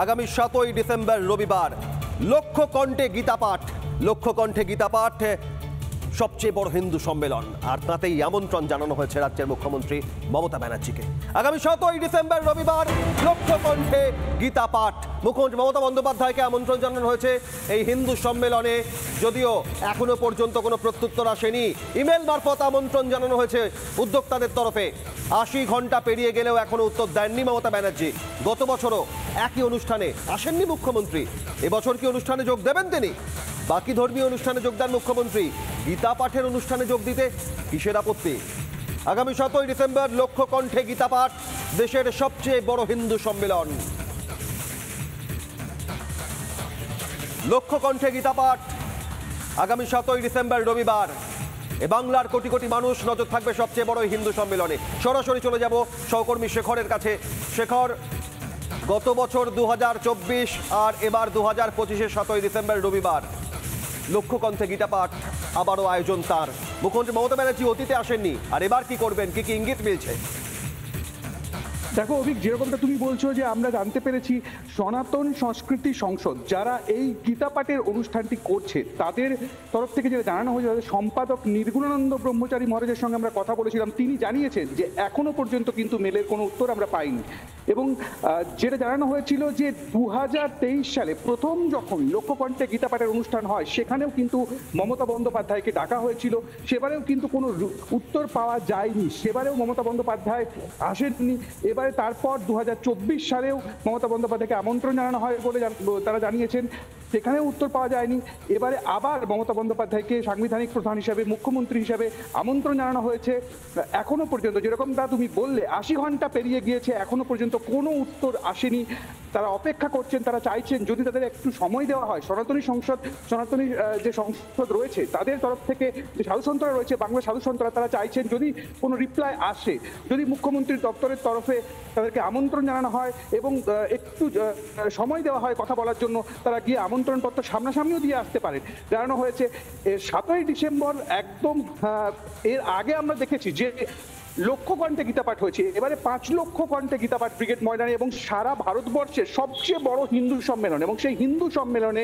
আগামী 7ই ডিসেম্বর রবিবার লক্ষ্যকণ্ঠে গীতা পাঠ সবচেয়ে বড় হিন্দু সম্মেলন, আর তাতেই আমন্ত্রণ জানানো হয়েছে রাজ্যের মুখ্যমন্ত্রী মমতা ব্যানার্জিকে। আগামী 7ই ডিসেম্বর রবিবার লক্ষ্যকণ্ঠে গীতা পাঠ, মুখ্যমন্ত্রী মমতা বন্দ্যোপাধ্যায়কে আমন্ত্রণ জানানো হয়েছে এই হিন্দু সম্মেলনে। যদিও এখনো পর্যন্ত কোনো প্রত্যুত্তর আসেনি, ইমেল মারফত আমন্ত্রণ জানানো হয়েছে উদ্যোক্তাদের তরফে। 80 ঘন্টা পেরিয়ে গেলেও এখনো উত্তর দেননি মমতা ব্যানার্জি। গত বছরও একই অনুষ্ঠানে আসেননি মুখ্যমন্ত্রী। এবছর কি অনুষ্ঠানে যোগ দেবেন তিনি? বাকি ধর্মীয় অনুষ্ঠানে যোগদান মুখ্যমন্ত্রী, গীতা পাঠের অনুষ্ঠানে যোগ দিতে কিসের আপত্তি? আগামী 7ই ডিসেম্বর লক্ষ্যকণ্ঠে গীতা পাঠ, দেশের সবচেয়ে বড় হিন্দু সম্মেলন। লক্ষ্যকণ্ঠে গীতা পাঠ আগামী 7ই ডিসেম্বর রবিবার। বাংলার কোটি কোটি মানুষ নজর থাকবে সবচেয়ে বড় হিন্দু সম্মেলনে। সরাসরি চলে যাব সহকর্মী শেখরের কাছে। শেখর, গত বছর 2024 আর এবার 2025-এর 7ই ডিসেম্বর রবিবার লক্ষ্যকণ্ঠে গীতা পাঠ আবারও আয়োজন তার। মুখ্যমন্ত্রী মমতা ব্যানার্জি অতীতে আসেননি, আর এবার কি করবেন, কি কি ইঙ্গিত মিলছে? দেখো অভিক, যেরকমটা তুমি বলছো যে আমরা জানতে পেরেছি সনাতন সংস্কৃতি সংসদ যারা এই গীতা পাঠের অনুষ্ঠানটি করছে তাদের তরফ থেকে যেটা জানানো হয়েছে, তাদের সম্পাদক নির্গুণানন্দ ব্রহ্মচারী মহারাজের সঙ্গে আমরা কথা বলেছিলাম। তিনি জানিয়েছেন যে এখনো পর্যন্ত কিন্তু মেলের কোনো উত্তর আমরা পাইনি, এবং যেটা জানানো হয়েছিল যে 2023 সালে প্রথম যখন লক্ষ্যকণ্ঠে গীতা পাঠের অনুষ্ঠান হয় সেখানেও কিন্তু মমতা বন্দ্যোপাধ্যায়কে ডাকা হয়েছিল, সেবারেও কিন্তু কোনো উত্তর পাওয়া যায়নি। সেবারেও মমতা বন্দ্যোপাধ্যায় আসেননি। এবারে তারপর 2024 সালেও মমতা বন্দ্যোপাধ্যায়কে আমন্ত্রণ জানানো হয় বলে তারা জানিয়েছেন, সেখানেও উত্তর পাওয়া যায়নি। এবারে আবার মমতা বন্দ্যোপাধ্যায়কে সাংবিধানিক প্রধান হিসাবে, মুখ্যমন্ত্রী হিসাবে আমন্ত্রণ জানানো হয়েছে। এখনো পর্যন্ত যেরকমটা তুমি বললে 80 ঘন্টা পেরিয়ে গিয়েছে, এখনো পর্যন্ত কোনো উত্তর আসেনি। তারা অপেক্ষা করছেন, তারা চাইছেন যদি তাদের একটু সময় দেওয়া হয়। সনাতনী যে সংসদ রয়েছে তাদের তরফ থেকে, যে সাধুসন্তরা রয়েছে, বাংলা সাধুসন্তরা, তারা চাইছেন যদি কোনো রিপ্লাই আসে, যদি মুখ্যমন্ত্রীর দপ্তরের তরফে তাদেরকে আমন্ত্রণ জানানো হয় এবং একটু সময় দেওয়া হয় কথা বলার জন্য, তারা গিয়ে আমন্ত্রণপত্র সামনাসামনিও দিয়ে আসতে পারেন। জানানো হয়েছে 7ই ডিসেম্বর একদম এর আগে আমরা দেখেছি যে লক্ষ্যকণ্ঠে গীতা পাঠ হয়েছে। এবারে 5 লক্ষ কণ্ঠে গীতা পাঠ ব্রিগেড ময়দানে, এবং সারা ভারতবর্ষের সবচেয়ে বড় হিন্দু সম্মেলন। এবং সেই হিন্দু সম্মেলনে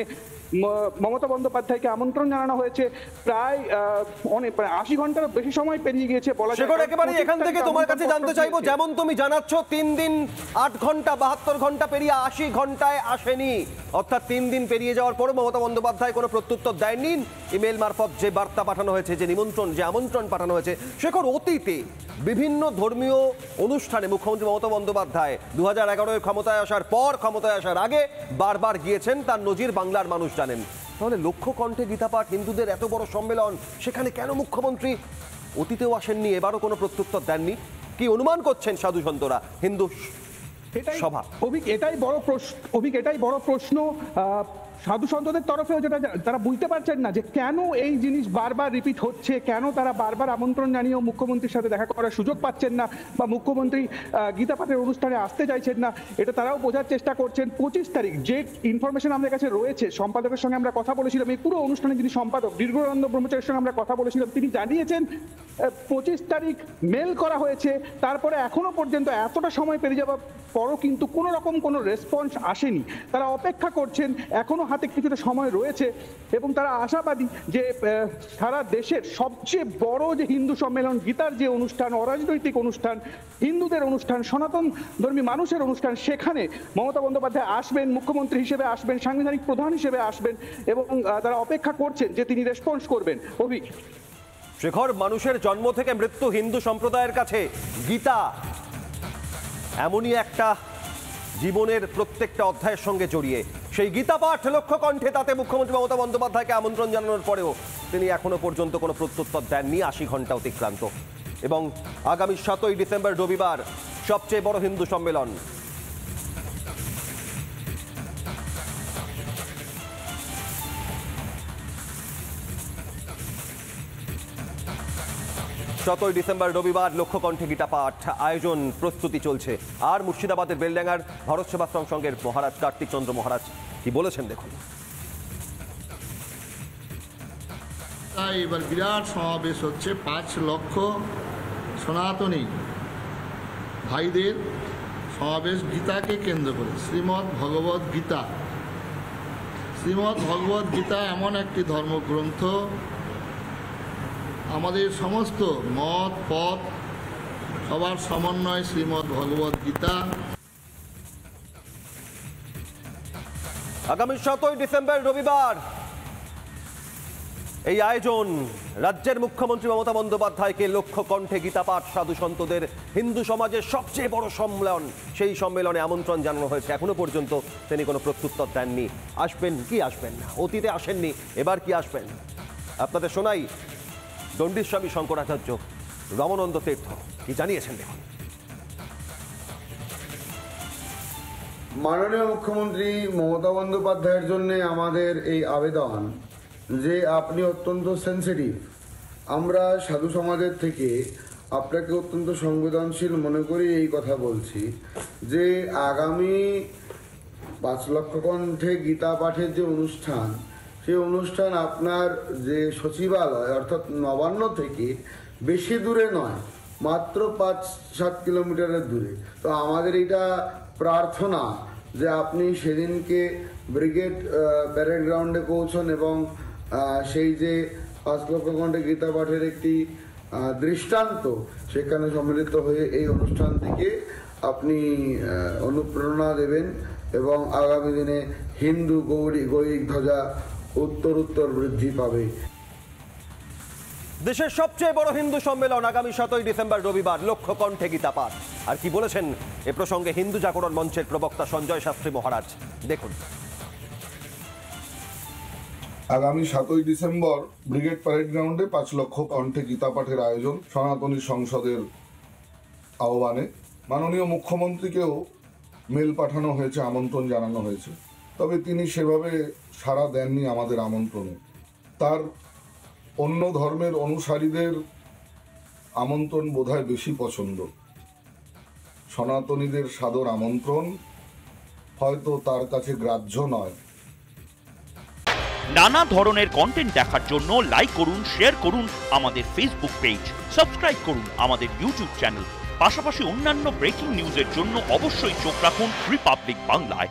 মমতা বন্দ্যোপাধ্যায়কে আমন্ত্রণ জানানো হয়েছে। প্রায় 80 ঘন্টারও বেশি সময় পেরিয়ে গিয়েছে বলা যায়। একেবারে এখান থেকে তোমার কাছে জানতে চাইবো, যেমন তুমি জানাচ্ছ 3 দিন 8 ঘন্টা 72 ঘন্টা পেরিয়ে 80 ঘন্টায় আসেনি, অর্থাৎ 3 দিন পেরিয়ে যাওয়ার পর মমতা বন্দ্যোপাধ্যায় কোনো প্রত্যুত্তর দেয়নি। ইমেল মারফত যে বার্তা পাঠানো হয়েছে, যে নিমন্ত্রণ, যে আমন্ত্রণ পাঠানো হয়েছে, শেখর, অতীতে বিভিন্ন ধর্মীয় অনুষ্ঠানে মুখ্যমন্ত্রী মমতা বন্দ্যোপাধ্যায় 2011-এ ক্ষমতায় আসার পর, ক্ষমতায় আসার আগে বারবার গিয়েছেন, তার নজির বাংলার মানুষ জানেন। তাহলে লক্ষ্যকণ্ঠে গীতা পাঠ, হিন্দুদের এত বড় সম্মেলন, সেখানে কেন মুখ্যমন্ত্রী অতীতেও আসেননি, এবারও কোনো প্রত্যুত্তর দেননি? কি অনুমান করছেন সাধু সন্তরা, হিন্দু সভা? এটাই বড় প্রশ্ন সাধু সন্তদের তরফেও, যেটা তারা বুঝতে পারছেন না যে কেন এই জিনিস বারবার রিপিট হচ্ছে, কেন তারা বারবার আমন্ত্রণ জানিয়েও মুখ্যমন্ত্রীর সাথে দেখা করার সুযোগ পাচ্ছেন না, বা মুখ্যমন্ত্রী গীতা পাঠের অনুষ্ঠানে আসতে চাইছেন না। এটা তারাও বোঝার চেষ্টা করছেন। 25 তারিখ যে ইনফরমেশন আমাদের কাছে রয়েছে, সম্পাদকের সঙ্গে আমরা কথা বলেছিলাম, এই পুরো অনুষ্ঠানে যিনি সম্পাদক নির্গুণানন্দ ব্রহ্মচারীর সঙ্গে আমরা কথা বলেছিলাম, তিনি জানিয়েছেন 25 তারিখ মেল করা হয়েছে। তারপরে এখনো পর্যন্ত এতটা সময় পেরিয়ে যাওয়ার পরও কিন্তু কোনো রকম কোনো রেসপন্স আসেনি। তারা অপেক্ষা করছেন, এখনো হাতে কিছুটা সময় রয়েছে, এবং তারা আশাবাদী যে সারা দেশের সবচেয়ে বড় যে হিন্দু সম্মেলন, গীতার যে অনুষ্ঠান, অরাজনৈতিক অনুষ্ঠান, হিন্দুদের অনুষ্ঠান, সনাতন ধর্মী মানুষের অনুষ্ঠান, সেখানে মমতা বন্দ্যোপাধ্যায় আসবেন, মুখ্যমন্ত্রী হিসেবে আসবেন, সাংবিধানিক প্রধান হিসেবে আসবেন, এবং তারা অপেক্ষা করছেন যে তিনি রেসপন্স করবেন। অভিক, শেখর, মানুষের জন্ম থেকে মৃত্যু হিন্দু সম্প্রদায়ের কাছে গীতা এমনই একটা জীবনের প্রত্যেকটা অধ্যায়ের সঙ্গে জড়িয়ে। সেই গীতা পাঠ লক্ষ্যকণ্ঠে, তাতে মুখ্যমন্ত্রী মমতা বন্দ্যোপাধ্যায়কে আমন্ত্রণ জানানোর পরেও তিনি এখনো পর্যন্ত কোনো প্রত্যুত্তর দেননি। 80 ঘন্টা অতিক্রান্ত, এবং আগামী 7ই ডিসেম্বর রবিবার সবচেয়ে বড় হিন্দু সম্মেলন। সতেরোই ডিসেম্বর রবিবার লক্ষ্যকণ্ঠে গীতা পাঠ আয়োজন, প্রস্তুতি চলছে। আর মুর্শিদাবাদের বেলডাঙ্গার ভারত সেবাশ্রম সংঘের মহারাজ কার্তিক চন্দ্র মহারাজ কি বলেছেন দেখুন। এবার বিরাট সমাবেশ হচ্ছে, 5 লক্ষ সনাতনী ভাইদের সমাবেশ গীতাকে কেন্দ্র করে। শ্রীমদ্ ভগবদ্ গীতা, শ্রীমদ্ ভগবদ্ গীতা এমন একটি ধর্মগ্রন্থ, আমাদের সমস্ত মত পথ সবার সমন্বয় শ্রীমদ্ ভগবদ্ গীতা। আগামী 7ই ডিসেম্বর রবিবার এই আয়োজন রাজ্যের মুখ্যমন্ত্রী মমতা বন্দ্যোপাধ্যায়কে লক্ষ্য কণ্ঠে গীতাপাঠ সাধু সন্তদের হিন্দু সমাজের সবচেয়ে বড় সম্মেলন, সেই সম্মেলনে আমন্ত্রণ জানানো হয়েছে। এখনো পর্যন্ত তিনি কোনো প্রত্যুত্তর দেননি। আসবেন কি আসবেন না, অতীতে আসেননি, এবার কি আসবেন? আপনাদের শোনাই দণ্ডিস্বামী শঙ্করাচার্য রমানন্দ তীর্থ কি জানিয়েছেন দেখুন। মাননীয় মুখ্যমন্ত্রী মমতা বন্দ্যোপাধ্যায়ের জন্য আমাদের এই আবেদন যে আপনি অত্যন্ত সেন্সিটিভ। আমরা সাধু সমাজের থেকে আপনাকে অত্যন্ত সংবেদনশীল মনে করি এই কথা বলছি যে আগামী 5 লক্ষ কণ্ঠে গীতা পাঠের যে অনুষ্ঠান, সেই অনুষ্ঠান আপনার যে সচিবালয় অর্থাৎ নবান্ন থেকে বেশি দূরে নয়, মাত্র 5-7 কিলোমিটারের দূরে। তো আমাদের এটা প্রার্থনা যে আপনি সেদিনকে ব্রিগেড প্যারেড গ্রাউন্ডে পৌঁছন এবং সেই যে 5 লক্ষ কণ্ঠে গীতা পাঠের একটি দৃষ্টান্ত সেখানে সম্মিলিত হয়ে এই অনুষ্ঠান থেকে আপনি অনুপ্রেরণা দেবেন এবং আগামী দিনে হিন্দু গৌরিক ধ্বজা উত্তর বৃদ্ধি পাবে। দেশের সবচেয়ে বড় হিন্দু সম্মেলন আগামী 7ই ডিসেম্বর রবিবার, লক্ষ্য কণ্ঠে গীতাপাঠ। আর কি বলেছেন এ প্রসঙ্গে হিন্দু জাগরণ মঞ্চের প্রবক্তা সঞ্জয় শাস্ত্রী মহারাজ, দেখুন। আগামী 7ই ডিসেম্বর ব্রিগেড প্যারেড গ্রাউন্ডে 5 লক্ষ কণ্ঠে গীতা পাঠের আয়োজন সনাতনী সংসদের আহ্বানে। মাননীয় মুখ্যমন্ত্রীকেও মেল পাঠানো হয়েছে, আমন্ত্রণ জানানো হয়েছে, তবে তিনি সেভাবে সাড়া দেননি আমাদের আমন্ত্রণে। তার অন্য ধর্মের অনুসারীদের আমন্ত্রণ বোধহয় বেশি পছন্দ। সনাতনীদের সাদর আমন্ত্রণ হয়তো তার কাছে গ্রাহ্য নয়। নানা ধরনের কন্টেন্ট দেখার জন্য লাইক করুন, শেয়ার করুন আমাদের ফেসবুক পেজ, সাবস্ক্রাইব করুন আমাদের ইউটিউব চ্যানেল। পাশাপাশি অন্যান্য ব্রেকিং নিউজের জন্য অবশ্যই চোখ রাখুন রিপাবলিক বাংলায়।